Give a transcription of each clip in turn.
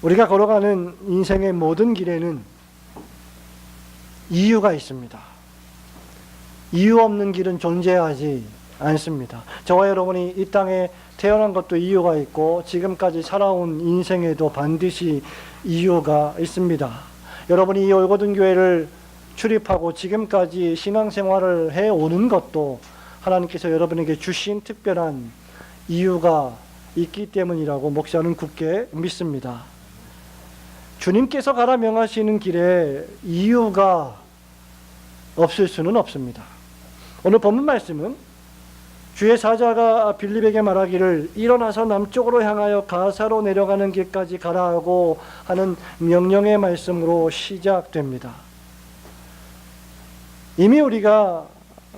우리가 걸어가는 인생의 모든 길에는 이유가 있습니다. 이유 없는 길은 존재하지 않습니다. 저와 여러분이 이 땅에 태어난 것도 이유가 있고 지금까지 살아온 인생에도 반드시 이유가 있습니다. 여러분이 이 올고든 교회를 출입하고 지금까지 신앙생활을 해오는 것도 하나님께서 여러분에게 주신 특별한 이유가 있기 때문이라고 목사는 굳게 믿습니다. 주님께서 가라 명하시는 길에 이유가 없을 수는 없습니다. 오늘 본문 말씀은 주의 사자가 빌립에게 말하기를 일어나서 남쪽으로 향하여 가사로 내려가는 길까지 가라고 하는 명령의 말씀으로 시작됩니다. 이미 우리가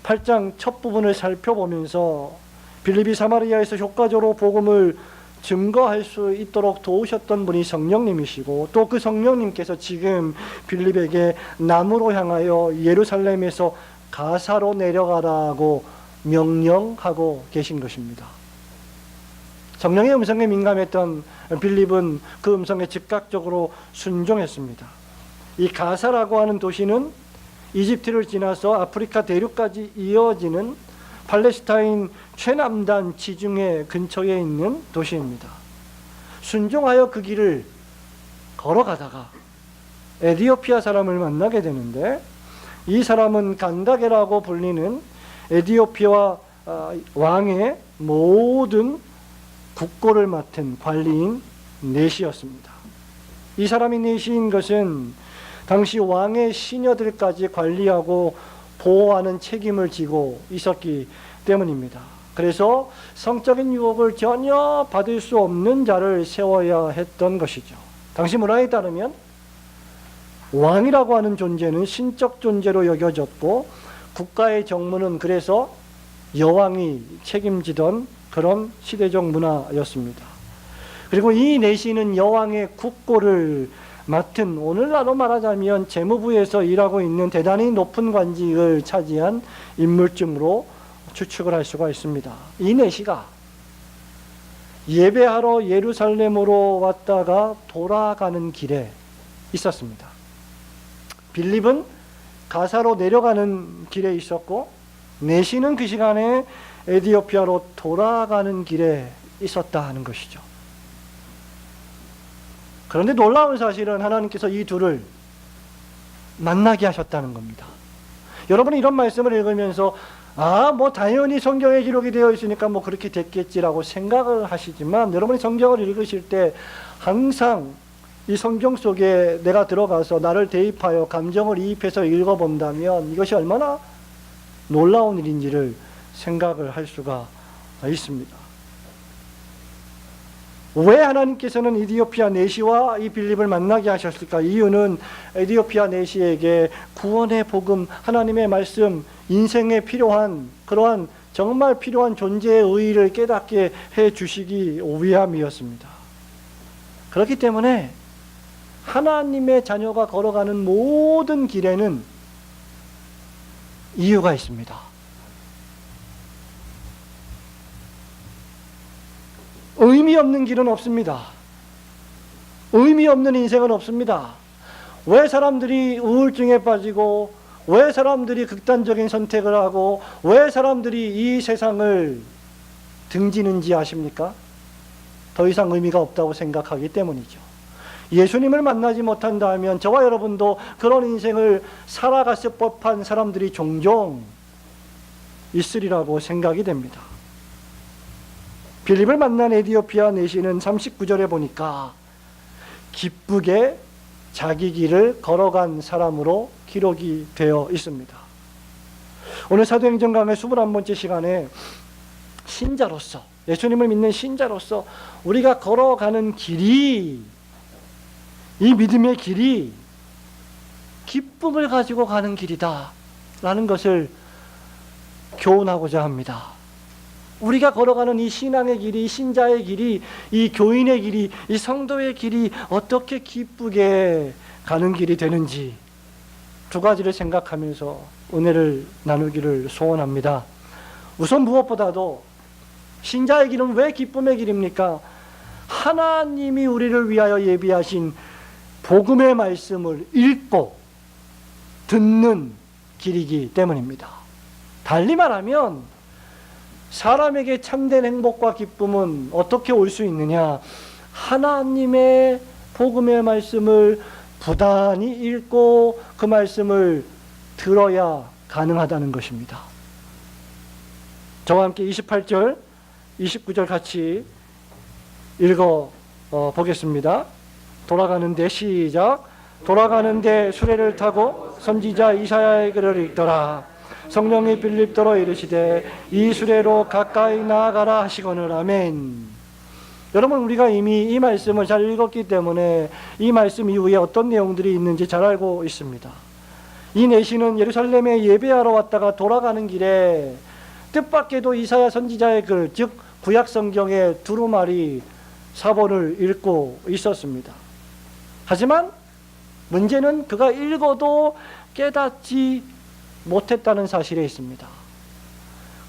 8장 첫 부분을 살펴보면서 빌립이 사마리아에서 효과적으로 복음을 증거할 수 있도록 도우셨던 분이 성령님이시고 또 그 성령님께서 지금 빌립에게 남으로 향하여 예루살렘에서 가사로 내려가라고 명령하고 계신 것입니다. 성령의 음성에 민감했던 빌립은 그 음성에 즉각적으로 순종했습니다. 이 가사라고 하는 도시는 이집트를 지나서 아프리카 대륙까지 이어지는 팔레스타인 최남단 지중해 근처에 있는 도시입니다. 순종하여 그 길을 걸어가다가 에디오피아 사람을 만나게 되는데 이 사람은 간다게라고 불리는 에디오피아 왕의 모든 국고를 맡은 관리인 내시였습니다. 이 사람이 내시인 것은 당시 왕의 시녀들까지 관리하고 보호하는 책임을 지고 있었기 때문입니다. 그래서 성적인 유혹을 전혀 받을 수 없는 자를 세워야 했던 것이죠. 당시 문화에 따르면 왕이라고 하는 존재는 신적 존재로 여겨졌고 국가의 정무는 그래서 여왕이 책임지던 그런 시대적 문화였습니다. 그리고 이 내시는 여왕의 국고를 맡은, 오늘날로 말하자면 재무부에서 일하고 있는 대단히 높은 관직을 차지한 인물쯤으로 추측을 할 수가 있습니다. 이 내시가 예배하러 예루살렘으로 왔다가 돌아가는 길에 있었습니다. 빌립은 가사로 내려가는 길에 있었고 내시는 그 시간에 에디오피아로 돌아가는 길에 있었다 하는 것이죠. 그런데 놀라운 사실은 하나님께서 이 둘을 만나게 하셨다는 겁니다. 여러분이 이런 말씀을 읽으면서 당연히 성경에 기록이 되어 있으니까 그렇게 됐겠지라고 생각을 하시지만 여러분이 성경을 읽으실 때 항상 이 성경 속에 내가 들어가서 나를 대입하여 감정을 이입해서 읽어본다면 이것이 얼마나 놀라운 일인지를 생각을 할 수가 있습니다. 왜 하나님께서는 에디오피아 내시와 이 빌립을 만나게 하셨을까? 이유는 에디오피아 내시에게 구원의 복음, 하나님의 말씀, 인생에 필요한 그러한 정말 필요한 존재의 의의를 깨닫게 해주시기 위함이었습니다. 그렇기 때문에 하나님의 자녀가 걸어가는 모든 길에는 이유가 있습니다. 의미 없는 길은 없습니다. 의미 없는 인생은 없습니다. 왜 사람들이 우울증에 빠지고 왜 사람들이 극단적인 선택을 하고 왜 사람들이 이 세상을 등지는지 아십니까? 더 이상 의미가 없다고 생각하기 때문이죠. 예수님을 만나지 못한다면 저와 여러분도 그런 인생을 살아갔을 법한 사람들이 종종 있으리라고 생각이 됩니다. 빌립을 만난 에디오피아 내시는 39절에 보니까 기쁘게 자기 길을 걸어간 사람으로 기록이 되어 있습니다. 오늘 사도행전 강의 21번째 시간에 신자로서, 예수님을 믿는 신자로서 우리가 걸어가는 길이, 이 믿음의 길이 기쁨을 가지고 가는 길이다 라는 것을 교훈하고자 합니다. 우리가 걸어가는 이 신앙의 길이, 이 신자의 길이, 이 교인의 길이, 이 성도의 길이 어떻게 기쁘게 가는 길이 되는지 두 가지를 생각하면서 은혜를 나누기를 소원합니다. 우선 무엇보다도 신자의 길은 왜 기쁨의 길입니까? 하나님이 우리를 위하여 예비하신 복음의 말씀을 읽고 듣는 길이기 때문입니다. 달리 말하면 사람에게 참된 행복과 기쁨은 어떻게 올 수 있느냐? 하나님의 복음의 말씀을 부단히 읽고 그 말씀을 들어야 가능하다는 것입니다. 저와 함께 28절, 29절 같이 읽어 보겠습니다. 돌아가는데 시작. 돌아가는데 수레를 타고 선지자 이사야의 글을 읽더라. 성령이 빌립더러 이르시되 이 수레로 가까이 나아가라 하시거늘. 아멘. 여러분, 우리가 이미 이 말씀을 잘 읽었기 때문에 이 말씀 이후에 어떤 내용들이 있는지 잘 알고 있습니다. 이 내시는 예루살렘에 예배하러 왔다가 돌아가는 길에 뜻밖에도 이사야 선지자의 글, 즉 구약 성경의 두루마리 사본을 읽고 있었습니다. 하지만 문제는 그가 읽어도 깨닫지 못했다는 사실에 있습니다.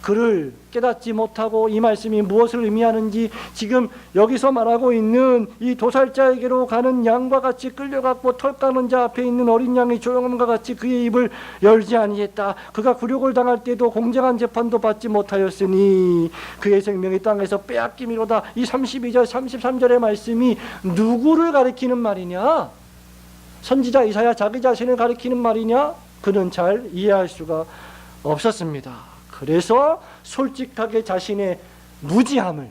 그를 깨닫지 못하고 이 말씀이 무엇을 의미하는지 지금 여기서 말하고 있는 이 도살자에게로 가는 양과 같이 끌려갔고 털 까는 자 앞에 있는 어린 양이 조용함과 같이 그의 입을 열지 아니했다. 그가 굴욕을 당할 때도 공정한 재판도 받지 못하였으니 그의 생명이 땅에서 빼앗김이로다. 이 32절 33절의 말씀이 누구를 가리키는 말이냐? 선지자 이사야 자기 자신을 가리키는 말이냐? 그는 잘 이해할 수가 없었습니다. 그래서 솔직하게 자신의 무지함을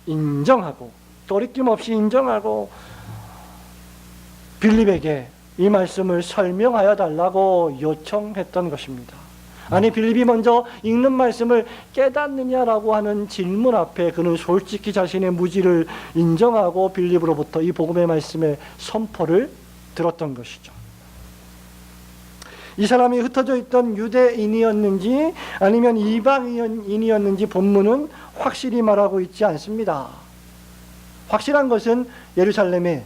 인정하고 돌이킴 없이 인정하고 빌립에게 이 말씀을 설명하여 달라고 요청했던 것입니다. 아니, 빌립이 먼저 읽는 말씀을 깨닫느냐라고 하는 질문 앞에 그는 솔직히 자신의 무지를 인정하고 빌립으로부터 이 복음의 말씀의 선포를 들었던 것이죠. 이 사람이 흩어져 있던 유대인이었는지 아니면 이방인이었는지 본문은 확실히 말하고 있지 않습니다. 확실한 것은 예루살렘에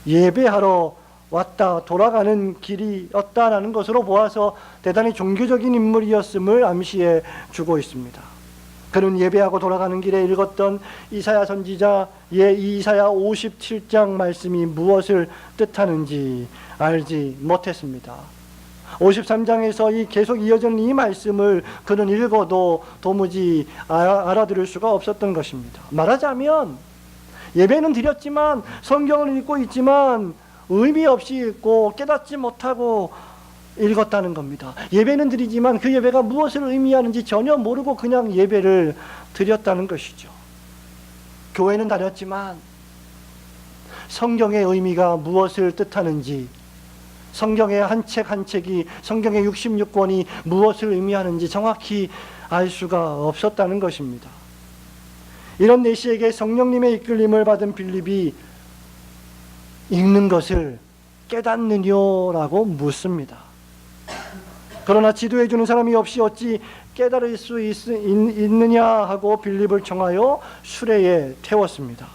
예배하러 왔다 돌아가는 길이었다라는 것으로 보아서 대단히 종교적인 인물이었음을 암시해 주고 있습니다. 그는 예배하고 돌아가는 길에 읽었던 이사야 선지자의 이사야 57장 말씀이 무엇을 뜻하는지 알지 못했습니다. 53장에서 이 계속 이어지는 이 말씀을 그는 읽어도 도무지 알아들을 수가 없었던 것입니다. 말하자면 예배는 드렸지만 성경을 읽고 있지만 의미 없이 읽고 깨닫지 못하고 읽었다는 겁니다. 예배는 드리지만 그 예배가 무엇을 의미하는지 전혀 모르고 그냥 예배를 드렸다는 것이죠. 교회는 다녔지만 성경의 의미가 무엇을 뜻하는지, 성경의 한 책 한 책이, 성경의 66권이 무엇을 의미하는지 정확히 알 수가 없었다는 것입니다. 이런 내시에게 성령님의 이끌림을 받은 빌립이 읽는 것을 깨닫느냐라고 묻습니다. 그러나 지도해 주는 사람이 없이 어찌 깨달을 수 있느냐 하고 빌립을 청하여 수레에 태웠습니다.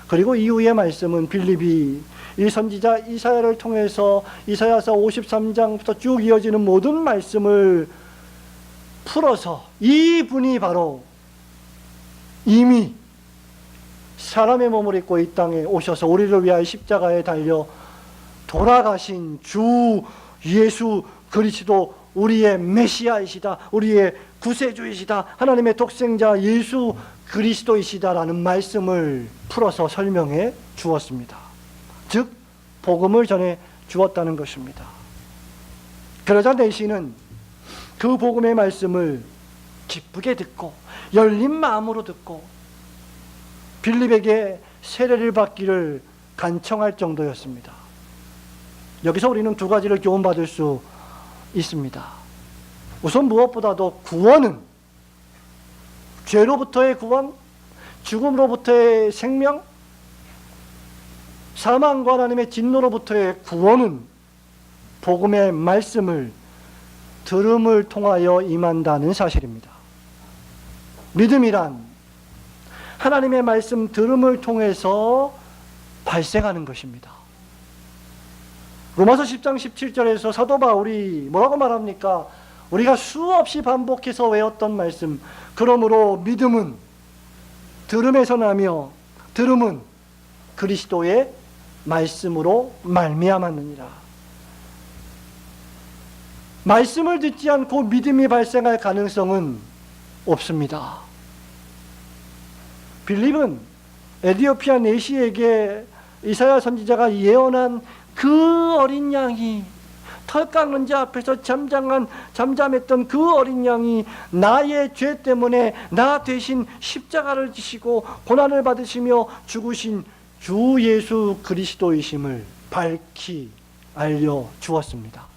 그리고 이후의 말씀은 빌립이 이 선지자 이사야를 통해서 이사야서 53장부터 쭉 이어지는 모든 말씀을 풀어서 이분이 바로 이미 사람의 몸을 입고 이 땅에 오셔서 우리를 위하여 십자가에 달려 돌아가신 주 예수 그리스도, 우리의 메시아이시다, 우리의 구세주이시다, 하나님의 독생자 예수 그리스도이시다라는 말씀을 풀어서 설명해 주었습니다. 즉 복음을 전해 주었다는 것입니다. 그러자 내시는 그 복음의 말씀을 기쁘게 듣고 열린 마음으로 듣고 빌립에게 세례를 받기를 간청할 정도였습니다. 여기서 우리는 두 가지를 교훈받을 수 있습니다. 우선 무엇보다도 구원은, 죄로부터의 구원, 죽음으로부터의 생명, 사망과 하나님의 진노로부터의 구원은 복음의 말씀을 들음을 통하여 임한다는 사실입니다. 믿음이란 하나님의 말씀 들음을 통해서 발생하는 것입니다. 로마서 10장 17절에서 사도 바울이 뭐라고 말합니까? 우리가 수없이 반복해서 외웠던 말씀, 그러므로 믿음은 들음에서 나며 들음은 그리스도의 말씀으로 말미암았느니라. 말씀을 듣지 않고 믿음이 발생할 가능성은 없습니다. 빌립은 에디오피아 내시에게 이사야 선지자가 예언한 그 어린 양이, 털 깎는 자 앞에서 잠잠했던 그 어린 양이 나의 죄 때문에 나 대신 십자가를 지시고 고난을 받으시며 죽으신 주 예수 그리스도이심을 밝히 알려주었습니다.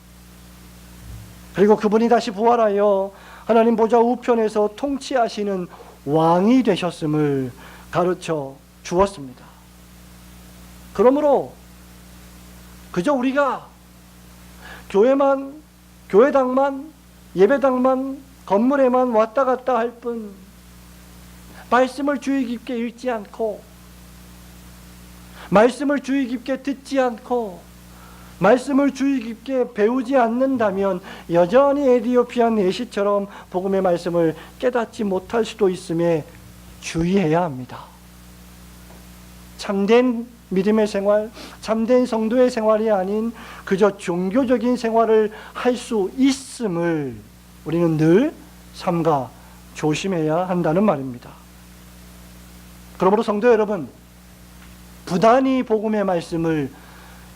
그리고 그분이 다시 부활하여 하나님 보좌 우편에서 통치하시는 왕이 되셨음을 가르쳐 주었습니다. 그러므로 그저 우리가 교회당만, 예배당만, 건물에만 왔다 갔다 할 뿐, 말씀을 주의 깊게 읽지 않고, 말씀을 주의 깊게 듣지 않고, 말씀을 주의 깊게 배우지 않는다면 여전히 에디오피아 내시처럼 복음의 말씀을 깨닫지 못할 수도 있음에 주의해야 합니다. 참된 믿음의 생활, 참된 성도의 생활이 아닌 그저 종교적인 생활을 할 수 있음을 우리는 늘 삼가 조심해야 한다는 말입니다. 그러므로 성도 여러분, 부단히 복음의 말씀을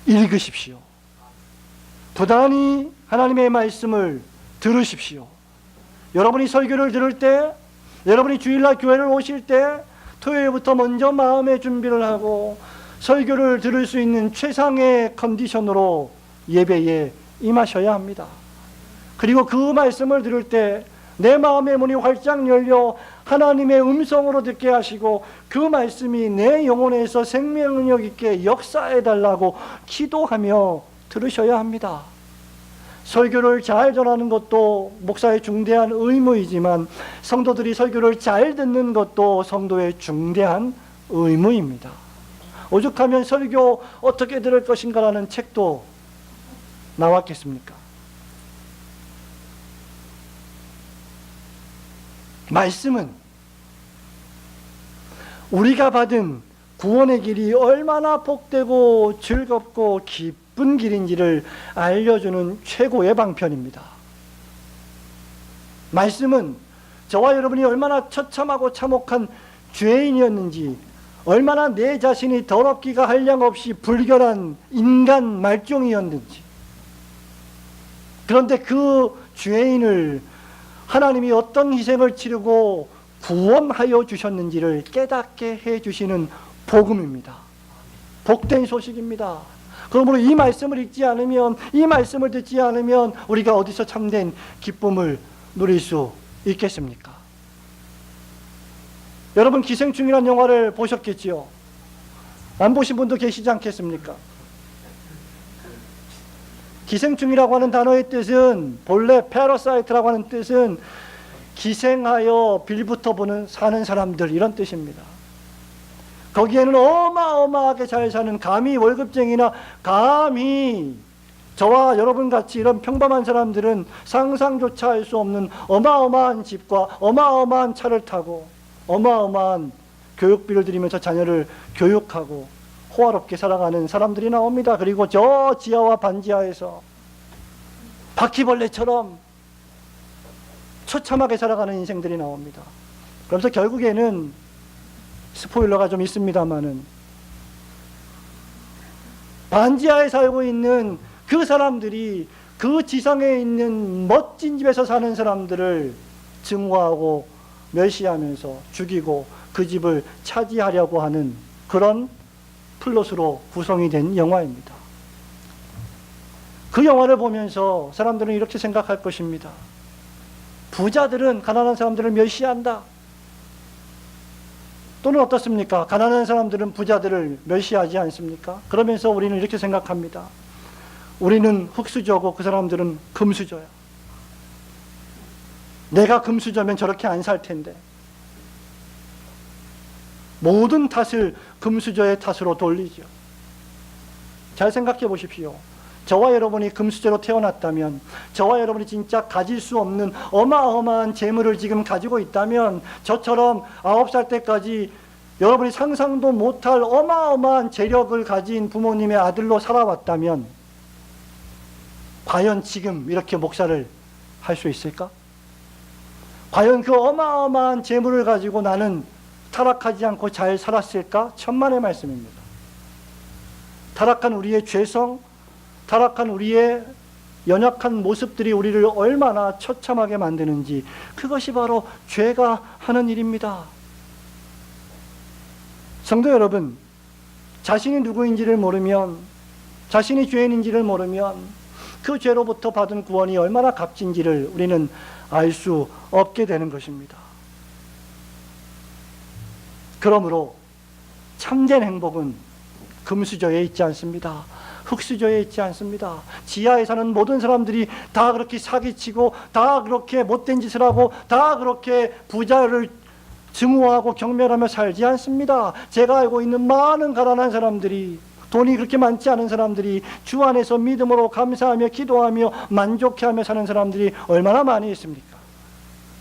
읽으십시오. 부단히 하나님의 말씀을 들으십시오. 여러분이 설교를 들을 때, 여러분이 주일날 교회를 오실 때 토요일부터 먼저 마음의 준비를 하고 설교를 들을 수 있는 최상의 컨디션으로 예배에 임하셔야 합니다. 그리고 그 말씀을 들을 때 내 마음의 문이 활짝 열려 하나님의 음성으로 듣게 하시고 그 말씀이 내 영혼에서 생명력 있게 역사해달라고 기도하며 들으셔야 합니다. 설교를 잘 전하는 것도 목사의 중대한 의무이지만 성도들이 설교를 잘 듣는 것도 성도의 중대한 의무입니다. 오죽하면 설교 어떻게 들을 것인가라는 책도 나왔겠습니까? 말씀은 우리가 받은 구원의 길이 얼마나 복되고 즐겁고 기쁜 길인지를 알려주는 최고의 방편입니다. 말씀은 저와 여러분이 얼마나 처참하고 참혹한 죄인이었는지, 얼마나 내 자신이 더럽기가 한량없이 불결한 인간 말종이었는지, 그런데 그 죄인을 하나님이 어떤 희생을 치르고 구원하여 주셨는지를 깨닫게 해주시는 복음입니다. 복된 소식입니다. 그러므로 이 말씀을 읽지 않으면, 이 말씀을 듣지 않으면 우리가 어디서 참된 기쁨을 누릴 수 있겠습니까? 여러분, 기생충이라는 영화를 보셨겠지요? 안 보신 분도 계시지 않겠습니까? 기생충이라고 하는 단어의 뜻은, 본래 패러사이트라고 하는 뜻은 기생하여 빌부터 사는 사람들, 이런 뜻입니다. 거기에는 어마어마하게 잘 사는, 감히 월급쟁이나 감히 저와 여러분 같이 이런 평범한 사람들은 상상조차 할 수 없는 어마어마한 집과 어마어마한 차를 타고 어마어마한 교육비를 들이면서 자녀를 교육하고 호화롭게 살아가는 사람들이 나옵니다. 그리고 저 지하와 반지하에서 바퀴벌레처럼 처참하게 살아가는 인생들이 나옵니다. 그러면서 결국에는, 스포일러가 좀 있습니다마는, 반지하에 살고 있는 그 사람들이 그 지상에 있는 멋진 집에서 사는 사람들을 증오하고 멸시하면서 죽이고 그 집을 차지하려고 하는 그런 플롯으로 구성이 된 영화입니다. 그 영화를 보면서 사람들은 이렇게 생각할 것입니다. 부자들은 가난한 사람들을 멸시한다. 또는 어떻습니까? 가난한 사람들은 부자들을 멸시하지 않습니까? 그러면서 우리는 이렇게 생각합니다. 우리는 흙수저고 그 사람들은 금수저야. 내가 금수저면 저렇게 안 살 텐데. 모든 탓을 금수저의 탓으로 돌리죠. 잘 생각해 보십시오. 저와 여러분이 금수저로 태어났다면, 저와 여러분이 진짜 가질 수 없는 어마어마한 재물을 지금 가지고 있다면, 저처럼 9살 때까지 여러분이 상상도 못할 어마어마한 재력을 가진 부모님의 아들로 살아왔다면 과연 지금 이렇게 목사를 할 수 있을까? 과연 그 어마어마한 재물을 가지고 나는 타락하지 않고 잘 살았을까? 천만의 말씀입니다. 타락한 우리의 죄성, 타락한 우리의 연약한 모습들이 우리를 얼마나 처참하게 만드는지, 그것이 바로 죄가 하는 일입니다. 성도 여러분, 자신이 누구인지를 모르면, 자신이 죄인인지를 모르면 그 죄로부터 받은 구원이 얼마나 값진지를 우리는 알 수 없게 되는 것입니다. 그러므로 참된 행복은 금수저에 있지 않습니다. 흙수저에 있지 않습니다. 지하에 사는 모든 사람들이 다 그렇게 사기치고, 다 그렇게 못된 짓을 하고, 다 그렇게 부자를 증오하고 경멸하며 살지 않습니다. 제가 알고 있는 많은 가난한 사람들이, 돈이 그렇게 많지 않은 사람들이 주 안에서 믿음으로 감사하며 기도하며 만족해하며 사는 사람들이 얼마나 많이 있습니까?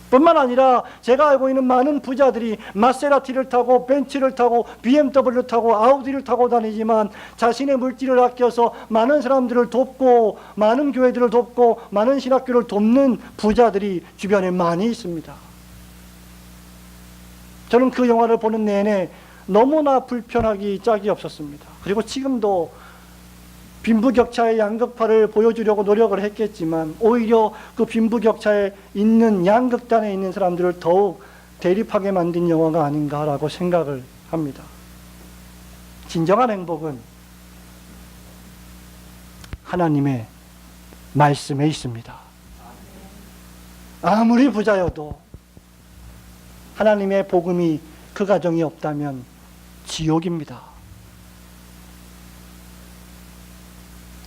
뿐만 아니라 제가 알고 있는 많은 부자들이 마세라티를 타고 벤츠를 타고 BMW를 타고 아우디를 타고 다니지만 자신의 물질을 아껴서 많은 사람들을 돕고, 많은 교회들을 돕고, 많은 신학교를 돕는 부자들이 주변에 많이 있습니다. 저는 그 영화를 보는 내내 너무나 불편하기 짝이 없었습니다. 그리고 지금도 빈부격차의 양극화를 보여주려고 노력을 했겠지만 오히려 그 빈부격차에 있는 양극단에 있는 사람들을 더욱 대립하게 만든 영화가 아닌가라고 생각을 합니다. 진정한 행복은 하나님의 말씀에 있습니다. 아무리 부자여도 하나님의 복음이 그 가정이 없다면 지옥입니다.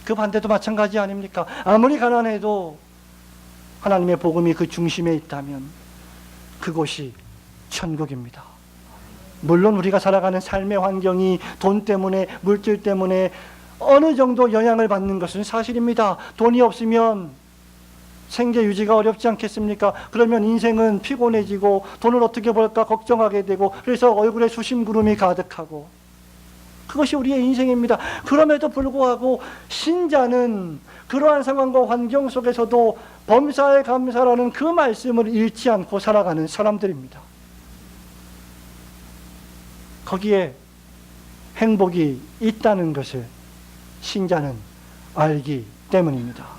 그 반대도 마찬가지 아닙니까? 아무리 가난해도 하나님의 복음이 그 중심에 있다면 그곳이 천국입니다. 물론 우리가 살아가는 삶의 환경이 돈 때문에, 물질 때문에 어느 정도 영향을 받는 것은 사실입니다. 돈이 없으면 생계 유지가 어렵지 않겠습니까? 그러면 인생은 피곤해지고 돈을 어떻게 벌까 걱정하게 되고, 그래서 얼굴에 수심구름이 가득하고, 그것이 우리의 인생입니다. 그럼에도 불구하고 신자는 그러한 상황과 환경 속에서도 범사에 감사라는 그 말씀을 잃지 않고 살아가는 사람들입니다. 거기에 행복이 있다는 것을 신자는 알기 때문입니다.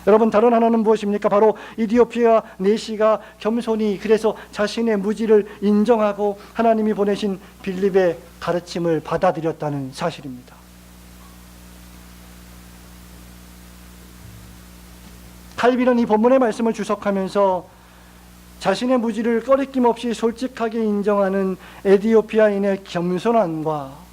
여러분, 다른 하나는 무엇입니까? 바로 이디오피아 내시가 겸손히 그래서 자신의 무지를 인정하고 하나님이 보내신 빌립의 가르침을 받아들였다는 사실입니다. 칼빈은 이 본문의 말씀을 주석하면서 자신의 무지를 꺼리낌 없이 솔직하게 인정하는 에디오피아인의 겸손함과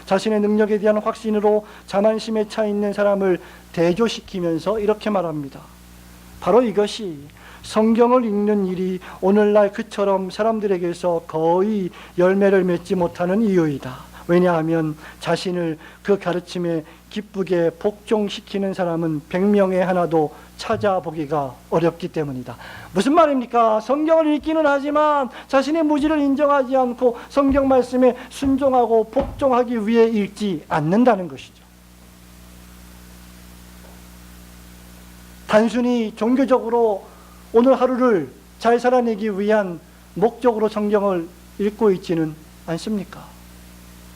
자신의 능력에 대한 확신으로 자만심에 차 있는 사람을 대조시키면서 이렇게 말합니다. 바로 이것이 성경을 읽는 일이 오늘날 그처럼 사람들에게서 거의 열매를 맺지 못하는 이유이다. 왜냐하면 자신을 그 가르침에 기쁘게 복종시키는 사람은 100명에 하나도 찾아보기가 어렵기 때문이다. 무슨 말입니까? 성경을 읽기는 하지만 자신의 무지를 인정하지 않고 성경 말씀에 순종하고 복종하기 위해 읽지 않는다는 것이죠. 단순히 종교적으로 오늘 하루를 잘 살아내기 위한 목적으로 성경을 읽고 있지는 않습니까?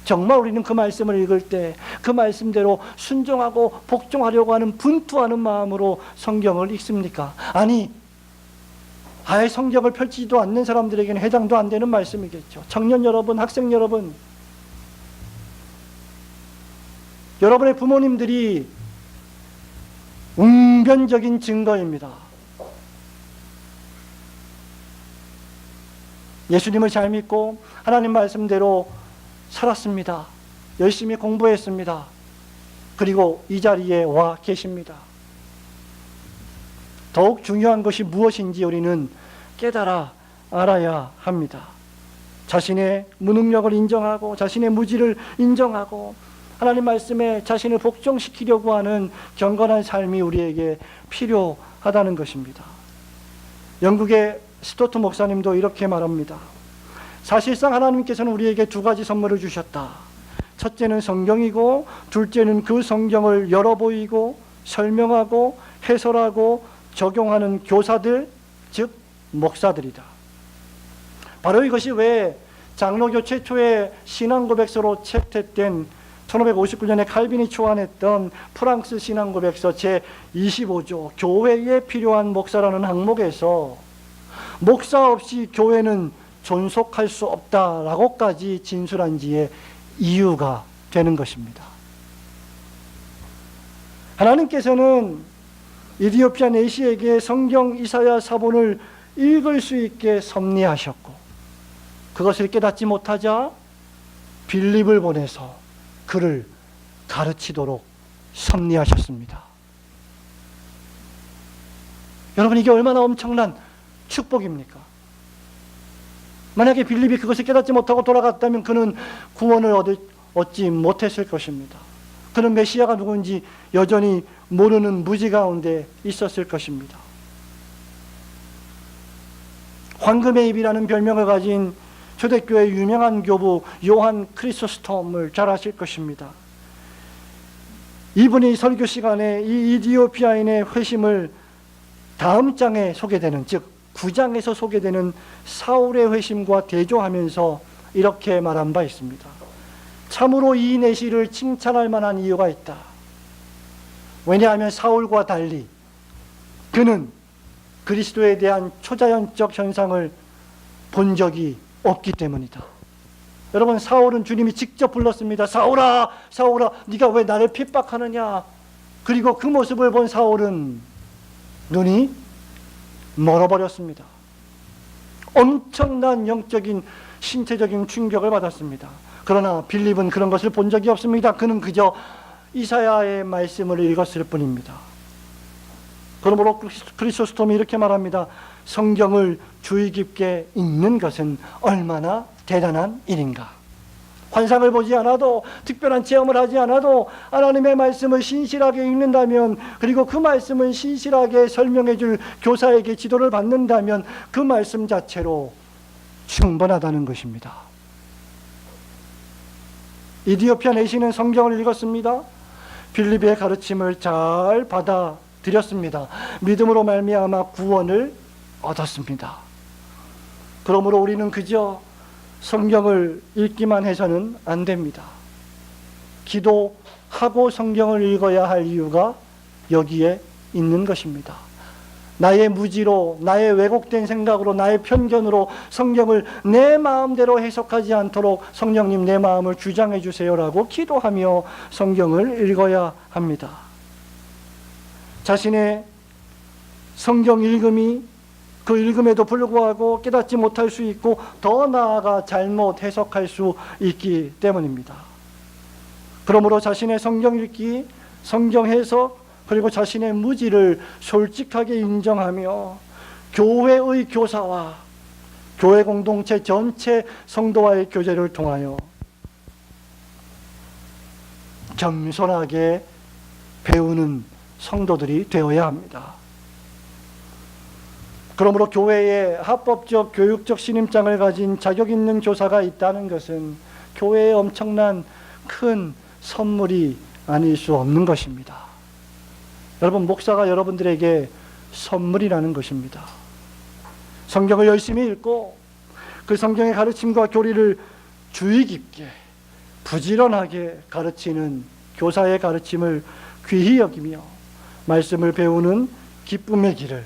정말 우리는 그 말씀을 읽을 때 그 말씀대로 순종하고 복종하려고 하는 분투하는 마음으로 성경을 읽습니까? 아니, 아예 성경을 펼치지도 않는 사람들에게는 해당도 안 되는 말씀이겠죠. 청년 여러분, 학생 여러분, 여러분의 부모님들이 웅변적인 증거입니다. 예수님을 잘 믿고 하나님 말씀대로 살았습니다. 열심히 공부했습니다. 그리고 이 자리에 와 계십니다. 더욱 중요한 것이 무엇인지 우리는 깨달아 알아야 합니다. 자신의 무능력을 인정하고 자신의 무지를 인정하고 하나님 말씀에 자신을 복종시키려고 하는 경건한 삶이 우리에게 필요하다는 것입니다. 영국의 스토트 목사님도 이렇게 말합니다. 사실상 하나님께서는 우리에게 두 가지 선물을 주셨다. 첫째는 성경이고 둘째는 그 성경을 열어 보이고 설명하고 해설하고 적용하는 교사들, 즉 목사들이다. 바로 이것이 왜 장로교 최초의 신앙고백서로 채택된 1559년에 칼빈이 초안했던 프랑스 신앙고백서 제25조 교회에 필요한 목사라는 항목에서 목사 없이 교회는 존속할 수 없다라고까지 진술한 지의 이유가 되는 것입니다. 하나님께서는 이디오피아 내시에게 성경 이사야 사본을 읽을 수 있게 섭리하셨고 그것을 깨닫지 못하자 빌립을 보내서 그를 가르치도록 섭리하셨습니다. 여러분, 이게 얼마나 엄청난 축복입니까? 만약에 빌립이 그것을 깨닫지 못하고 돌아갔다면 그는 구원을 얻지 못했을 것입니다. 그는 메시아가 누군지 여전히 모르는 무지 가운데 있었을 것입니다. 황금의 입이라는 별명을 가진 초대교회의 유명한 교부 요한 크리소스톰을 잘 아실 것입니다. 이분이 설교 시간에 이 이디오피아인의 회심을 다음 장에 소개되는, 즉 9장에서 소개되는 사울의 회심과 대조하면서 이렇게 말한 바 있습니다. 참으로 이 내시를 칭찬할 만한 이유가 있다. 왜냐하면 사울과 달리 그는 그리스도에 대한 초자연적 현상을 본 적이 없기 때문이다. 여러분, 사울은 주님이 직접 불렀습니다. 사울아, 사울아, 네가 왜 나를 핍박하느냐. 그리고 그 모습을 본 사울은 눈이 멀어버렸습니다. 엄청난 영적인 신체적인 충격을 받았습니다. 그러나 빌립은 그런 것을 본 적이 없습니다. 그는 그저 이사야의 말씀을 읽었을 뿐입니다. 그러므로 크리소스톰이 이렇게 말합니다. 성경을 주의 깊게 읽는 것은 얼마나 대단한 일인가. 환상을 보지 않아도, 특별한 체험을 하지 않아도 하나님의 말씀을 신실하게 읽는다면, 그리고 그 말씀을 신실하게 설명해 줄 교사에게 지도를 받는다면 그 말씀 자체로 충분하다는 것입니다. 이디오피아 내시는 성경을 읽었습니다. 빌립의 가르침을 잘 받아들였습니다. 믿음으로 말미암아 구원을 얻었습니다. 그러므로 우리는 그저 성경을 읽기만 해서는 안 됩니다. 기도하고 성경을 읽어야 할 이유가 여기에 있는 것입니다. 나의 무지로, 나의 왜곡된 생각으로, 나의 편견으로 성경을 내 마음대로 해석하지 않도록 성령님 내 마음을 주장해 주세요라고 기도하며 성경을 읽어야 합니다. 자신의 성경 읽음이 그 읽음에도 불구하고 깨닫지 못할 수 있고 더 나아가 잘못 해석할 수 있기 때문입니다. 그러므로 자신의 성경 읽기, 성경 해석, 그리고 자신의 무지를 솔직하게 인정하며 교회의 교사와 교회 공동체 전체 성도와의 교제를 통하여 겸손하게 배우는 성도들이 되어야 합니다. 그러므로 교회에 합법적 교육적 신임장을 가진 자격 있는 교사가 있다는 것은 교회의 엄청난 큰 선물이 아닐 수 없는 것입니다. 여러분, 목사가 여러분들에게 선물이라는 것입니다. 성경을 열심히 읽고 그 성경의 가르침과 교리를 주의 깊게 부지런하게 가르치는 교사의 가르침을 귀히 여기며 말씀을 배우는 기쁨의 길을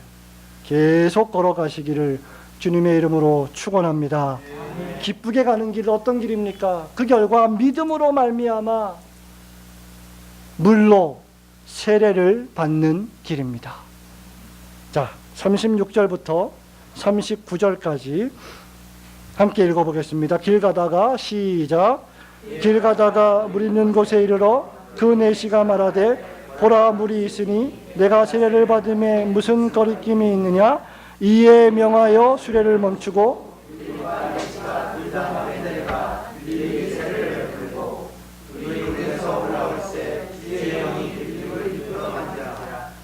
계속 걸어가시기를 주님의 이름으로 축원합니다. 기쁘게 가는 길, 어떤 길입니까? 그 결과 믿음으로 말미암아 물로 세례를 받는 길입니다. 자, 36절부터 39절까지 함께 읽어보겠습니다. 길 가다가, 시작. 길 가다가 물 있는 곳에 이르러 그 내시가 말하되 보라, 물이 있으니 내가 세례를 받음에 무슨 거리낌이 있느냐. 이에 명하여 수레를 멈추고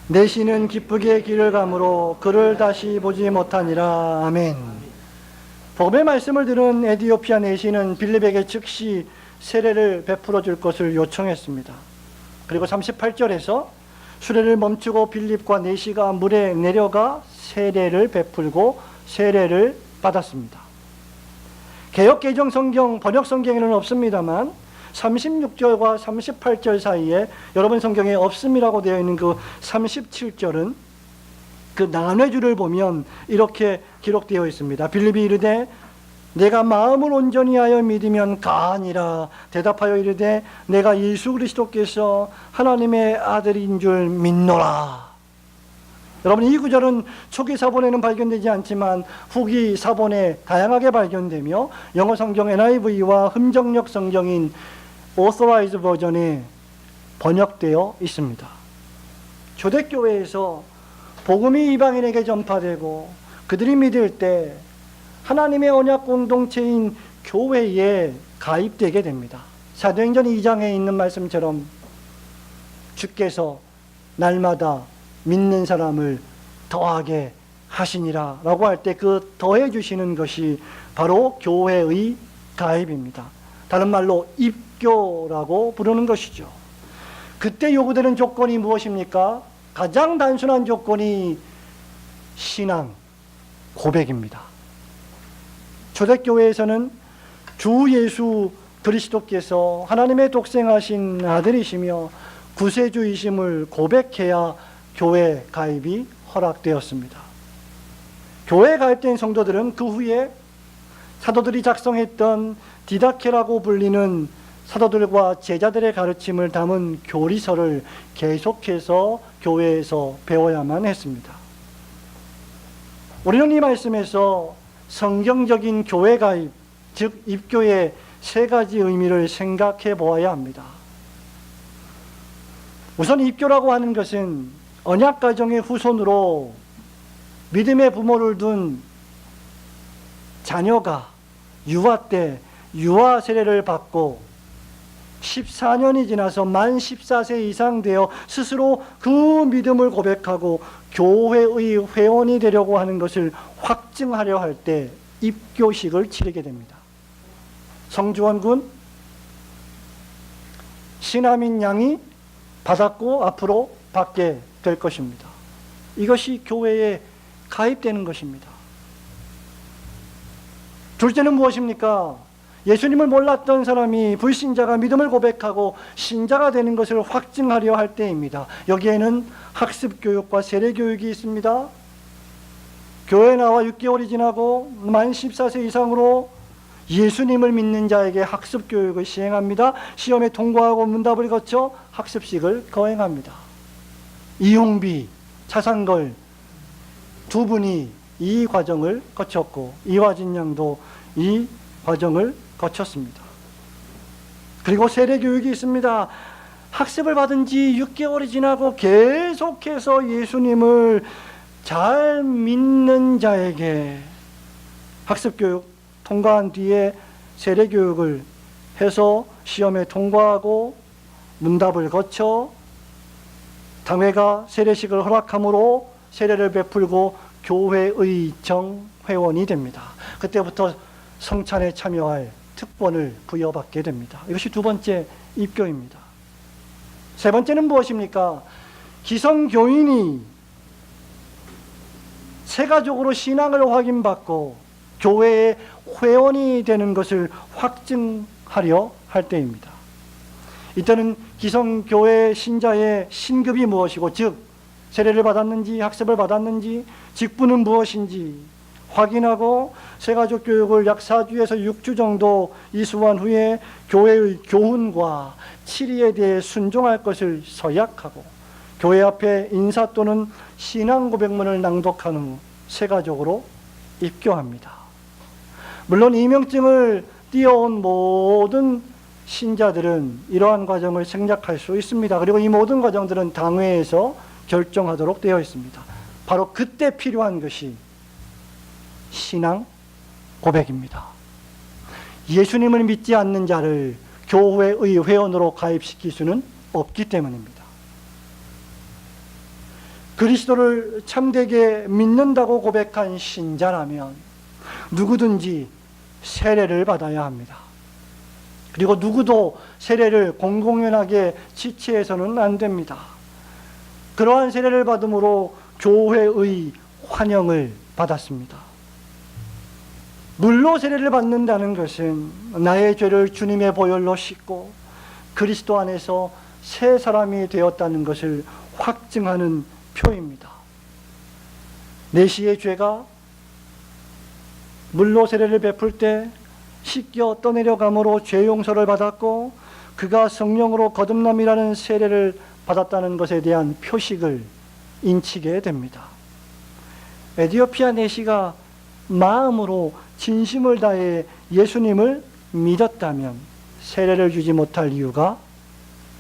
내시는 기쁘게 길을 가므로 그를 다시 보지 못하니라. 아멘. 복음의 말씀을 들은 에디오피아 내시는 빌립에게 즉시 세례를 베풀어 줄 것을 요청했습니다. 그리고 38절에서 수레를 멈추고 빌립과 내시가 물에 내려가 세례를 베풀고 세례를 받았습니다. 개역개정 성경, 번역 성경에는 없습니다만 36절과 38절 사이에 여러분 성경에 없음이라고 되어 있는 그 37절은 그 나뇌주를 보면 이렇게 기록되어 있습니다. 빌립이 이르되 내가 마음을 온전히 하여 믿으면 가하니라. 대답하여 이르되 내가 예수 그리스도께서 하나님의 아들인 줄 믿노라. 여러분, 이 구절은 초기 사본에는 발견되지 않지만 후기 사본에 다양하게 발견되며 영어 성경 NIV와 흠정역 성경인 Authorized 버전에 번역되어 있습니다. 초대교회에서 복음이 이방인에게 전파되고 그들이 믿을 때 하나님의 언약 공동체인 교회에 가입되게 됩니다. 사도행전 2장에 있는 말씀처럼 주께서 날마다 믿는 사람을 더하게 하시니라 라고 할 때 그 더해 주시는 것이 바로 교회의 가입입니다. 다른 말로 입교라고 부르는 것이죠. 그때 요구되는 조건이 무엇입니까? 가장 단순한 조건이 신앙, 고백입니다. 초대교회에서는 주 예수 그리스도께서 하나님의 독생하신 아들이시며 구세주이심을 고백해야 교회 가입이 허락되었습니다. 교회에 가입된 성도들은 그 후에 사도들이 작성했던 디다케라고 불리는 사도들과 제자들의 가르침을 담은 교리서를 계속해서 교회에서 배워야만 했습니다. 우리는 이 말씀에서 성경적인 교회 가입, 즉 입교의 세 가지 의미를 생각해 보아야 합니다. 우선 입교라고 하는 것은 언약 가정의 후손으로 믿음의 부모를 둔 자녀가 유아 때 유아 세례를 받고 14년이 지나서 만 14세 이상 되어 스스로 그 믿음을 고백하고 교회의 회원이 되려고 하는 것을 확증하려 할 때 입교식을 치르게 됩니다. 성주원군 신하민 양이 받았고 앞으로 받게 될 것입니다. 이것이 교회에 가입되는 것입니다. 둘째는 무엇입니까? 예수님을 몰랐던 사람이 불신자가 믿음을 고백하고 신자가 되는 것을 확증하려 할 때입니다. 여기에는 학습교육과 세례교육이 있습니다. 교회에 나와 6개월이 지나고 만 14세 이상으로 예수님을 믿는 자에게 학습교육을 시행합니다. 시험에 통과하고 문답을 거쳐 학습식을 거행합니다. 이용비, 차상걸 두 분이 이 과정을 거쳤고 이화진 양도 이 과정을 거쳤습니다. 그리고 세례교육이 있습니다. 학습을 받은 지 6개월이 지나고 계속해서 예수님을 잘 믿는 자에게 학습교육 통과한 뒤에 세례교육을 해서 시험에 통과하고 문답을 거쳐 당회가 세례식을 허락함으로 세례를 베풀고 교회의 정회원이 됩니다. 그때부터 성찬에 참여할 특권을 부여받게 됩니다. 이것이 두 번째 입교입니다. 세 번째는 무엇입니까? 기성교인이 세가족으로 신앙을 확인받고 교회의 회원이 되는 것을 확증하려 할 때입니다. 이때는 기성교회 신자의 신급이 무엇이고, 즉 세례를 받았는지 학습을 받았는지 직분은 무엇인지 확인하고 세가족 교육을 약 4주에서 6주 정도 이수한 후에 교회의 교훈과 치리에 대해 순종할 것을 서약하고 교회 앞에 인사 또는 신앙 고백문을 낭독한 후 세가족으로 입교합니다. 물론 이명증을 띄어온 모든 신자들은 이러한 과정을 생략할 수 있습니다. 그리고 이 모든 과정들은 당회에서 결정하도록 되어 있습니다. 바로 그때 필요한 것이 신앙 고백입니다. 예수님을 믿지 않는 자를 교회의 회원으로 가입시킬 수는 없기 때문입니다. 그리스도를 참되게 믿는다고 고백한 신자라면 누구든지 세례를 받아야 합니다. 그리고 누구도 세례를 공공연하게 지체해서는 안 됩니다. 그러한 세례를 받음으로 교회의 환영을 받았습니다. 물로 세례를 받는다는 것은 나의 죄를 주님의 보혈로 씻고 그리스도 안에서 새 사람이 되었다는 것을 확증하는 표입니다. 내시의 죄가 물로 세례를 베풀 때 씻겨 떠내려감으로 죄 용서를 받았고 그가 성령으로 거듭남이라는 세례를 받았다는 것에 대한 표식을 인치게 됩니다. 에디오피아 내시가 마음으로 진심을 다해 예수님을 믿었다면 세례를 주지 못할 이유가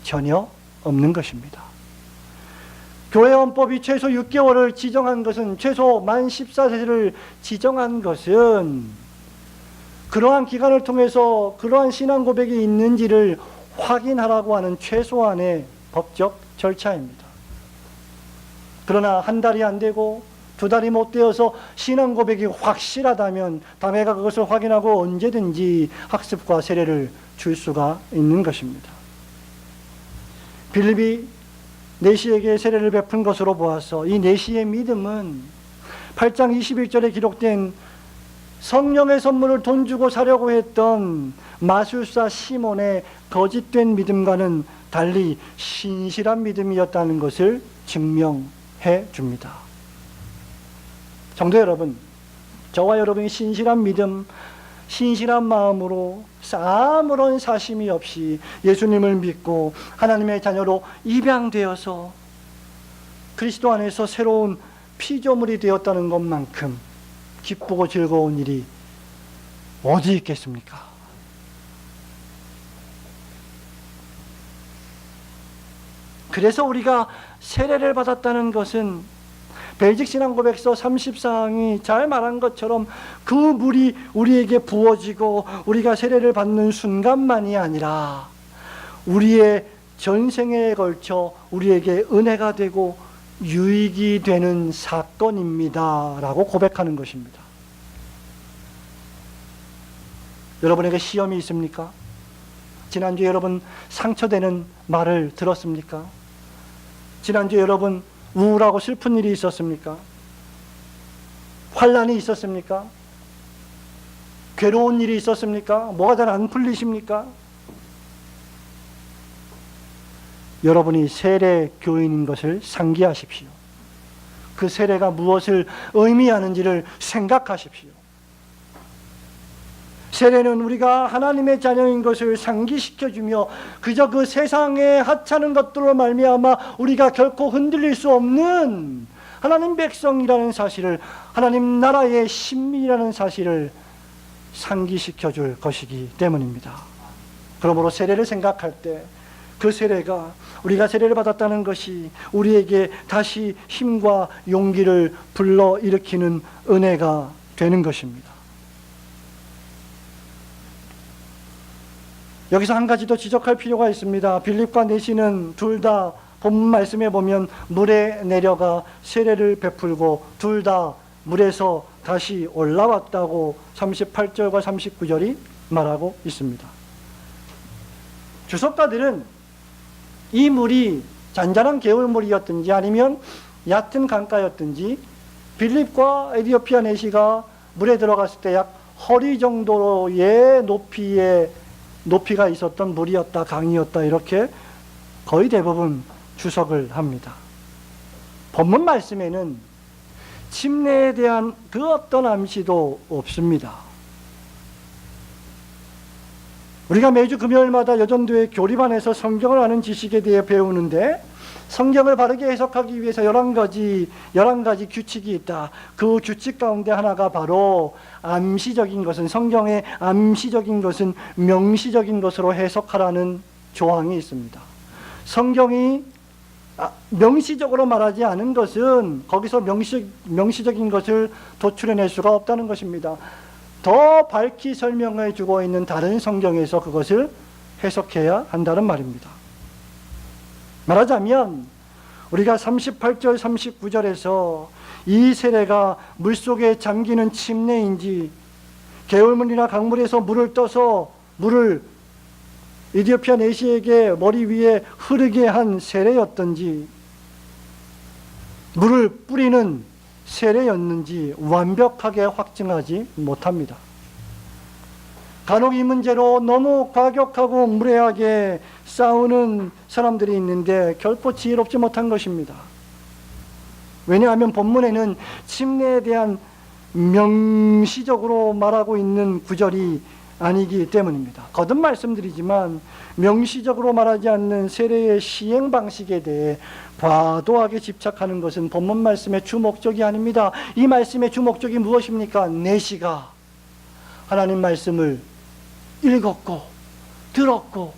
전혀 없는 것입니다. 교회 헌법이 최소 6개월을 지정한 것은, 최소 만 14세를 지정한 것은 그러한 기간을 통해서 그러한 신앙 고백이 있는지를 확인하라고 하는 최소한의 법적 절차입니다. 그러나 한 달이 안 되고 두 달이 못 되어서 신앙 고백이 확실하다면 당회가 그것을 확인하고 언제든지 학습과 세례를 줄 수가 있는 것입니다. 빌립이 내시에게 세례를 베푼 것으로 보아서 이 내시의 믿음은 8장 21절에 기록된 성령의 선물을 돈 주고 사려고 했던 마술사 시몬의 거짓된 믿음과는 달리 신실한 믿음이었다는 것을 증명해 줍니다. 성도 여러분, 저와 여러분이 신실한 믿음, 신실한 마음으로 아무런 사심이 없이 예수님을 믿고 하나님의 자녀로 입양되어서 그리스도 안에서 새로운 피조물이 되었다는 것만큼 기쁘고 즐거운 일이 어디 있겠습니까? 그래서 우리가 세례를 받았다는 것은 벨직 신앙고백서 30사항이 잘 말한 것처럼 그 물이 우리에게 부어지고 우리가 세례를 받는 순간만이 아니라 우리의 전생에 걸쳐 우리에게 은혜가 되고 유익이 되는 사건입니다 라고 고백하는 것입니다. 여러분에게 시험이 있습니까? 지난주에 여러분 상처되는 말을 들었습니까? 지난주에 여러분 우울하고 슬픈 일이 있었습니까? 환난이 있었습니까? 괴로운 일이 있었습니까? 뭐가 잘 안 풀리십니까? 여러분이 세례 교인인 것을 상기하십시오. 그 세례가 무엇을 의미하는지를 생각하십시오. 세례는 우리가 하나님의 자녀인 것을 상기시켜주며 그저 그 세상에 하찮은 것들로 말미암아 우리가 결코 흔들릴 수 없는 하나님 백성이라는 사실을, 하나님 나라의 신민이라는 사실을 상기시켜줄 것이기 때문입니다. 그러므로 세례를 생각할 때 그 세례가, 우리가 세례를 받았다는 것이 우리에게 다시 힘과 용기를 불러일으키는 은혜가 되는 것입니다. 여기서 한 가지 더 지적할 필요가 있습니다. 빌립과 내시는 둘 다 본문 말씀에 보면 물에 내려가 세례를 베풀고 둘 다 물에서 다시 올라왔다고 38절과 39절이 말하고 있습니다. 주석가들은 이 물이 잔잔한 개울물이었든지 아니면 얕은 강가였든지 빌립과 에디오피아 내시가 물에 들어갔을 때 약 허리 정도의 높이가 있었던 물이었다, 강이었다, 이렇게 거의 대부분 주석을 합니다. 본문 말씀에는 침례에 대한 그 어떤 암시도 없습니다. 우리가 매주 금요일마다 여전도의 교리반에서 성경을 아는 지식에 대해 배우는데 성경을 바르게 해석하기 위해서 11가지 규칙이 있다. 그 규칙 가운데 하나가 바로 암시적인 것은, 성경의 암시적인 것은 명시적인 것으로 해석하라는 조항이 있습니다. 성경이 명시적으로 말하지 않은 것은 거기서 명시적인 것을 도출해낼 수가 없다는 것입니다. 더 밝히 설명해 주고 있는 다른 성경에서 그것을 해석해야 한다는 말입니다. 말하자면 우리가 38절 39절에서 이 세례가 물속에 잠기는 침례인지 개울물이나 강물에서 물을 떠서 물을 이디오피아 내시에게 머리 위에 흐르게 한 세례였던지 물을 뿌리는 세례였는지 완벽하게 확증하지 못합니다. 간혹 이 문제로 너무 과격하고 무례하게 싸우는 사람들이 있는데 결코 지혜롭지 못한 것입니다. 왜냐하면 본문에는 침례에 대한 명시적으로 말하고 있는 구절이 아니기 때문입니다. 거듭 말씀드리지만 명시적으로 말하지 않는 세례의 시행 방식에 대해 과도하게 집착하는 것은 본문 말씀의 주 목적이 아닙니다. 이 말씀의 주 목적이 무엇입니까? 내시가 하나님 말씀을 읽었고 들었고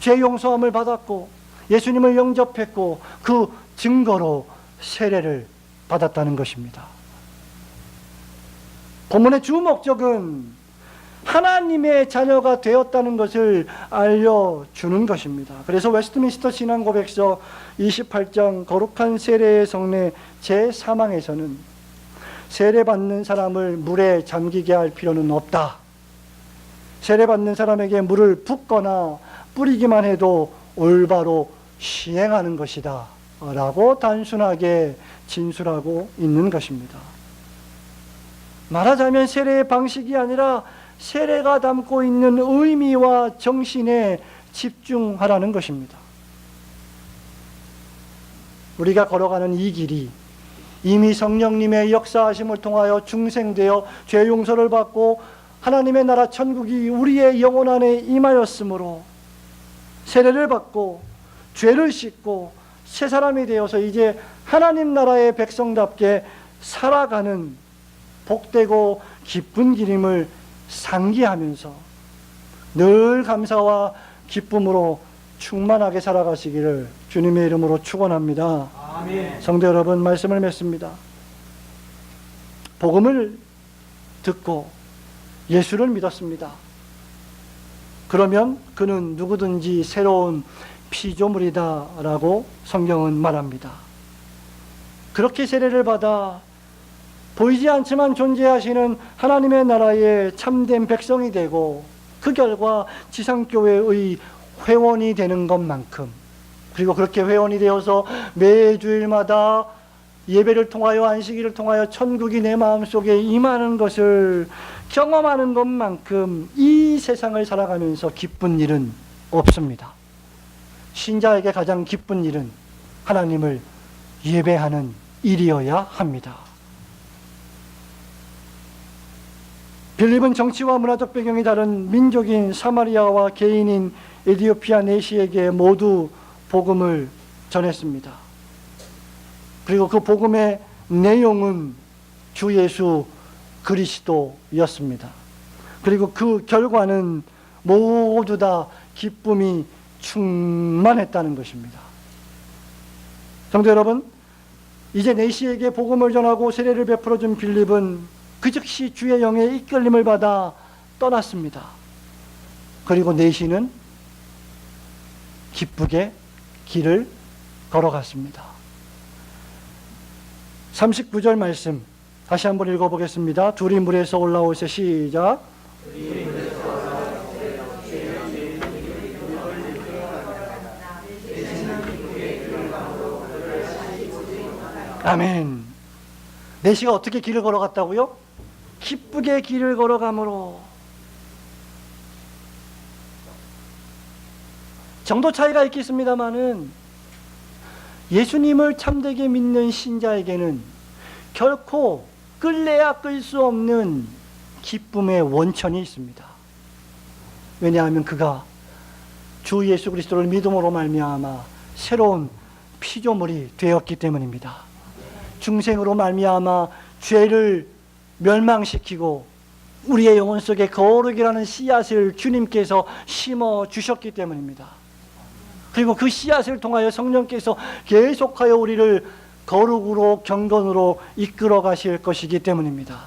죄 용서함을 받았고 예수님을 영접했고 그 증거로 세례를 받았다는 것입니다. 본문의 주 목적은 하나님의 자녀가 되었다는 것을 알려주는 것입니다. 그래서 웨스트민스터 신앙고백서 28장 거룩한 세례의 성례 제3항에서는 세례받는 사람을 물에 잠기게 할 필요는 없다. 세례받는 사람에게 물을 붓거나 뿌리기만 해도 올바로 시행하는 것이다 라고 단순하게 진술하고 있는 것입니다. 말하자면 세례의 방식이 아니라 세례가 담고 있는 의미와 정신에 집중하라는 것입니다. 우리가 걸어가는 이 길이 이미 성령님의 역사하심을 통하여 중생되어 죄 용서를 받고 하나님의 나라 천국이 우리의 영혼 안에 임하였으므로 세례를 받고 죄를 씻고 새 사람이 되어서 이제 하나님 나라의 백성답게 살아가는 복되고 기쁜 길임을 상기하면서 늘 감사와 기쁨으로 충만하게 살아가시기를 주님의 이름으로 축원합니다. 아멘. 성도 여러분, 말씀을 맺습니다. 복음을 듣고 예수를 믿었습니다. 그러면 그는 누구든지 새로운 피조물이다 라고 성경은 말합니다. 그렇게 세례를 받아 보이지 않지만 존재하시는 하나님의 나라의 참된 백성이 되고 그 결과 지상교회의 회원이 되는 것만큼, 그리고 그렇게 회원이 되어서 매주일마다 예배를 통하여 안식일을 통하여 천국이 내 마음속에 임하는 것을 경험하는 것만큼 이 세상을 살아가면서 기쁜 일은 없습니다. 신자에게 가장 기쁜 일은 하나님을 예배하는 일이어야 합니다. 빌립은 정치와 문화적 배경이 다른 민족인 사마리아와 개인인 에디오피아 내시에게 모두 복음을 전했습니다. 그리고 그 복음의 내용은 주 예수 그리스도였습니다. 그리고 그 결과는 모두 다 기쁨이 충만했다는 것입니다. 성도 여러분, 이제 내시에게 복음을 전하고 세례를 베풀어준 빌립은 그 즉시 주의 영의 이끌림을 받아 떠났습니다. 그리고 내시는 기쁘게 길을 걸어갔습니다. 39절 말씀 다시 한번 읽어보겠습니다. 둘이 물에서 올라오세. 시작. 아멘. 내시가 어떻게 길을 걸어갔다고요? 기쁘게 길을 걸어가므로. 정도 차이가 있겠습니다마는 예수님을 참되게 믿는 신자에게는 결코 끌래야 끌 수 없는 기쁨의 원천이 있습니다. 왜냐하면 그가 주 예수 그리스도를 믿음으로 말미암아 새로운 피조물이 되었기 때문입니다. 중생으로 말미암아 죄를 멸망시키고 우리의 영혼 속에 거룩이라는 씨앗을 주님께서 심어 주셨기 때문입니다. 그리고 그 씨앗을 통하여 성령께서 계속하여 우리를 거룩으로 경건으로 이끌어 가실 것이기 때문입니다.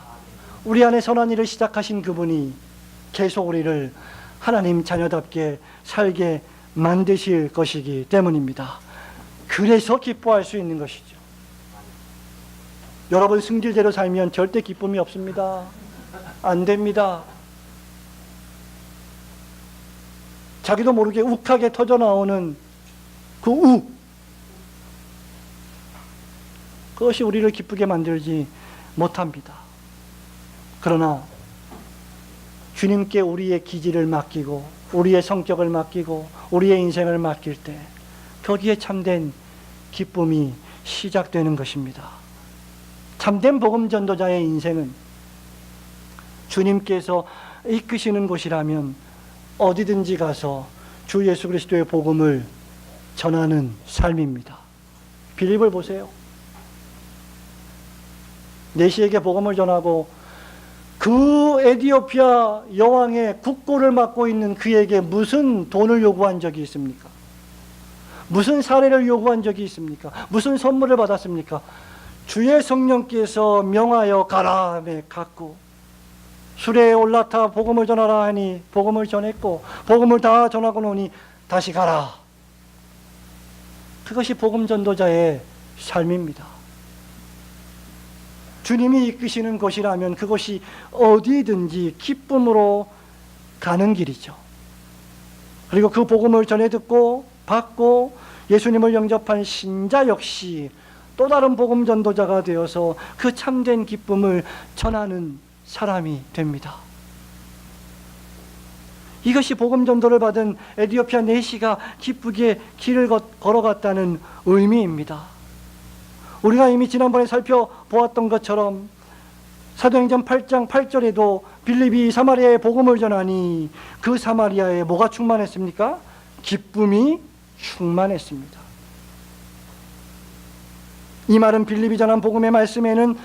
우리 안에 선한 일을 시작하신 그분이 계속 우리를 하나님 자녀답게 살게 만드실 것이기 때문입니다. 그래서 기뻐할 수 있는 것이죠. 여러분, 승질대로 살면 절대 기쁨이 없습니다. 안 됩니다. 자기도 모르게 욱하게 터져나오는 그 그것이 우리를 기쁘게 만들지 못합니다. 그러나 주님께 우리의 기질을 맡기고 우리의 성격을 맡기고 우리의 인생을 맡길 때 거기에 참된 기쁨이 시작되는 것입니다. 참된 복음 전도자의 인생은 주님께서 이끄시는 곳이라면 어디든지 가서 주 예수 그리스도의 복음을 전하는 삶입니다. 빌립을 보세요. 내시에게 복음을 전하고 그 에티오피아 여왕의 국고를 맡고 있는 그에게 무슨 돈을 요구한 적이 있습니까? 무슨 사례를 요구한 적이 있습니까? 무슨 선물을 받았습니까? 주의 성령께서 명하여 가라 하며 갔고 수레에 올라타 복음을 전하라 하니 복음을 전했고 복음을 다 전하고 노니 다시 가라. 그것이 복음 전도자의 삶입니다. 주님이 이끄시는 곳이라면 그것이 어디든지 기쁨으로 가는 길이죠. 그리고 그 복음을 전해 듣고 받고 예수님을 영접한 신자 역시 또 다른 복음 전도자가 되어서 그 참된 기쁨을 전하는 사람이 됩니다. 이것이 복음 전도를 받은 에티오피아 내시가 기쁘게 길을 걸어갔다는 의미입니다. 우리가 이미 지난번에 살펴보았던 것처럼 사도행전 8장 8절에도 빌립이 사마리아에 복음을 전하니 그 사마리아에 뭐가 충만했습니까? 기쁨이 충만했습니다. 이 말은 빌립이 전한 복음의 말씀에는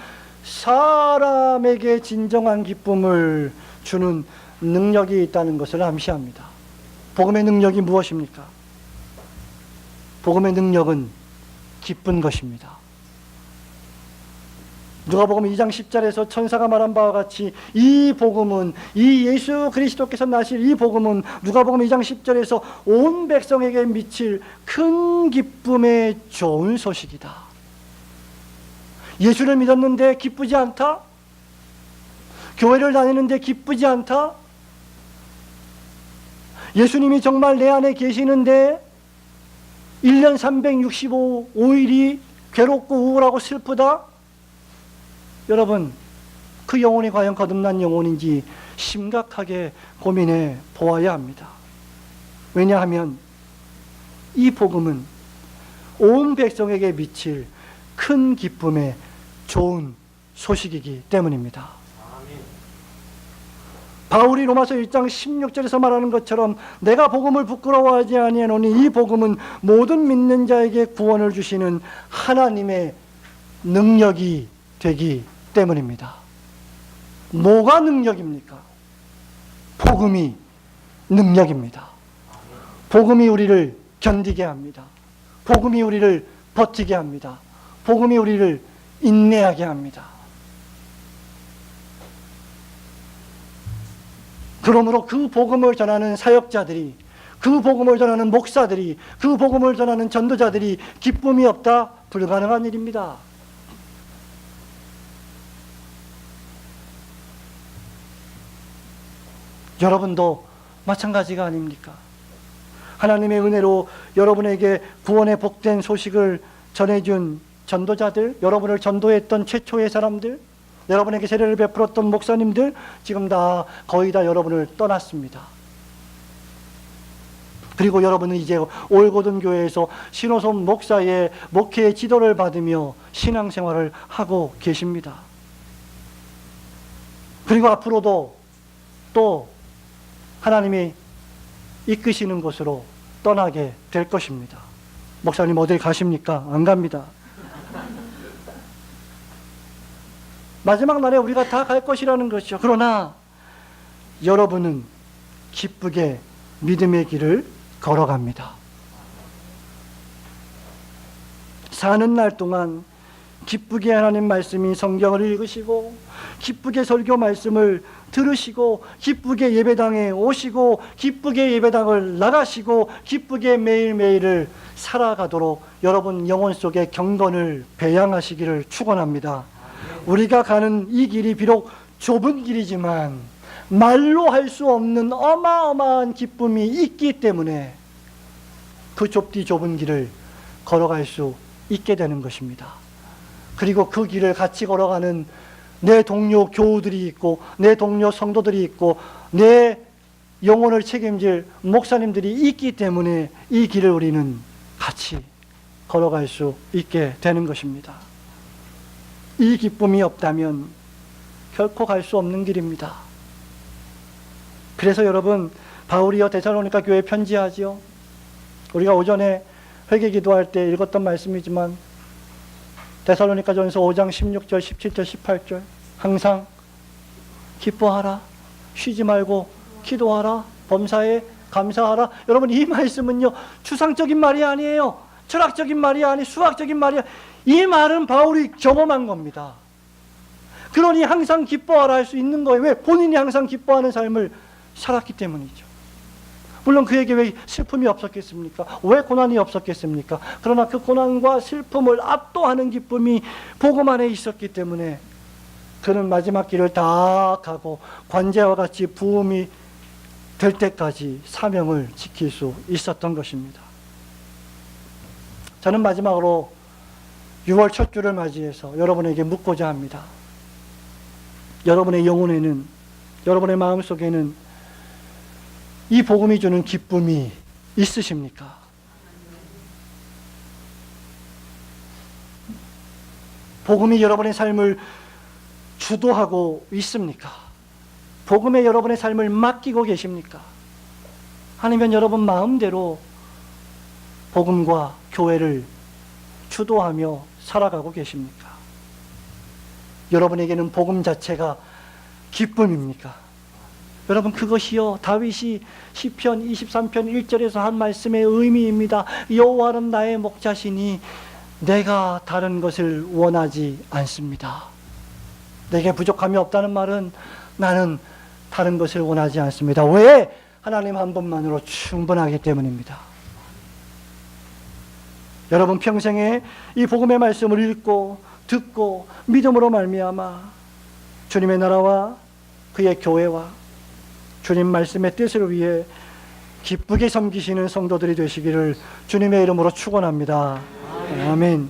사람에게 진정한 기쁨을 주는 능력이 있다는 것을 암시합니다. 복음의 능력이 무엇입니까? 복음의 능력은 기쁜 것입니다. 누가복음 2장 10절에서 천사가 말한 바와 같이 이 복음은, 이 예수 그리스도께서 나실 이 복음은 누가복음 2장 10절에서 온 백성에게 미칠 큰 기쁨의 좋은 소식이다. 예수를 믿었는데 기쁘지 않다? 교회를 다니는데 기쁘지 않다? 예수님이 정말 내 안에 계시는데 1년 365일이 괴롭고 우울하고 슬프다? 여러분, 그 영혼이 과연 거듭난 영혼인지 심각하게 고민해 보아야 합니다. 왜냐하면 이 복음은 온 백성에게 미칠 큰 기쁨의 좋은 소식이기 때문입니다. 바울이 로마서 1장 16절에서 말하는 것처럼 내가 복음을 부끄러워하지 아니하노니 이 복음은 모든 믿는 자에게 구원을 주시는 하나님의 능력이 되기 때문입니다. 뭐가 능력입니까? 복음이 능력입니다. 복음이 우리를 견디게 합니다. 복음이 우리를 버티게 합니다. 복음이 우리를 인내하게 합니다. 그러므로 그 복음을 전하는 사역자들이, 그 복음을 전하는 목사들이, 그 복음을 전하는 전도자들이 기쁨이 없다? 불가능한 일입니다. 여러분도 마찬가지가 아닙니까? 하나님의 은혜로 여러분에게 구원의 복된 소식을 전해준 전도자들, 여러분을 전도했던 최초의 사람들, 여러분에게 세례를 베풀었던 목사님들, 지금 다 거의 다 여러분을 떠났습니다. 그리고 여러분은 이제 올고든 교회에서 신호선 목사의 목회의 지도를 받으며 신앙생활을 하고 계십니다. 그리고 앞으로도 또 하나님이 이끄시는 곳으로 떠나게 될 것입니다. 목사님 어딜 가십니까? 안 갑니다. 마지막 날에 우리가 다 갈 것이라는 것이죠. 그러나 여러분은 기쁘게 믿음의 길을 걸어갑니다. 사는 날 동안 기쁘게 하나님 말씀이 성경을 읽으시고 기쁘게 설교 말씀을 들으시고 기쁘게 예배당에 오시고 기쁘게 예배당을 나가시고 기쁘게 매일매일을 살아가도록 여러분 영혼 속에 경건을 배양하시기를 축원합니다. 우리가 가는 이 길이 비록 좁은 길이지만 말로 할 수 없는 어마어마한 기쁨이 있기 때문에 그 좁디 좁은 길을 걸어갈 수 있게 되는 것입니다. 그리고 그 길을 같이 걸어가는 내 동료 교우들이 있고, 내 동료 성도들이 있고, 내 영혼을 책임질 목사님들이 있기 때문에 이 길을 우리는 같이 걸어갈 수 있게 되는 것입니다. 이 기쁨이 없다면 결코 갈 수 없는 길입니다. 그래서 여러분, 바울이요 데살로니가 교회에 편지하지요. 우리가 오전에 회개 기도할 때 읽었던 말씀이지만 데살로니가전서 5장 16절, 17절, 18절 항상 기뻐하라, 쉬지 말고 기도하라, 범사에 감사하라. 여러분, 이 말씀은요 추상적인 말이 아니에요. 철학적인 말이 아니, 수학적인 말이야. 이 말은 바울이 경험한 겁니다. 그러니 항상 기뻐하라 할 수 있는 거예요. 왜? 본인이 항상 기뻐하는 삶을 살았기 때문이죠. 물론 그에게 왜 슬픔이 없었겠습니까? 왜 고난이 없었겠습니까? 그러나 그 고난과 슬픔을 압도하는 기쁨이 복음 안에 있었기 때문에 그는 마지막 길을 다 가고 관제와 같이 부음이 될 때까지 사명을 지킬 수 있었던 것입니다. 저는 마지막으로 6월 첫 주를 맞이해서 여러분에게 묻고자 합니다. 여러분의 영혼에는, 여러분의 마음속에는 이 복음이 주는 기쁨이 있으십니까? 복음이 여러분의 삶을 주도하고 있습니까? 복음에 여러분의 삶을 맡기고 계십니까? 아니면 여러분 마음대로 복음과 교회를 주도하며 살아가고 계십니까? 여러분에게는 복음 자체가 기쁨입니까? 여러분, 그것이요 다윗이 시편 23편 1절에서 한 말씀의 의미입니다. 여호와는 나의 목자시니 내가 다른 것을 원하지 않습니다. 내게 부족함이 없다는 말은 나는 다른 것을 원하지 않습니다. 왜? 하나님 한 분만으로 충분하기 때문입니다. 여러분, 평생에 이 복음의 말씀을 읽고 듣고 믿음으로 말미암아 주님의 나라와 그의 교회와 주님 말씀의 뜻을 위해 기쁘게 섬기시는 성도들이 되시기를 주님의 이름으로 축원합니다. 아멘.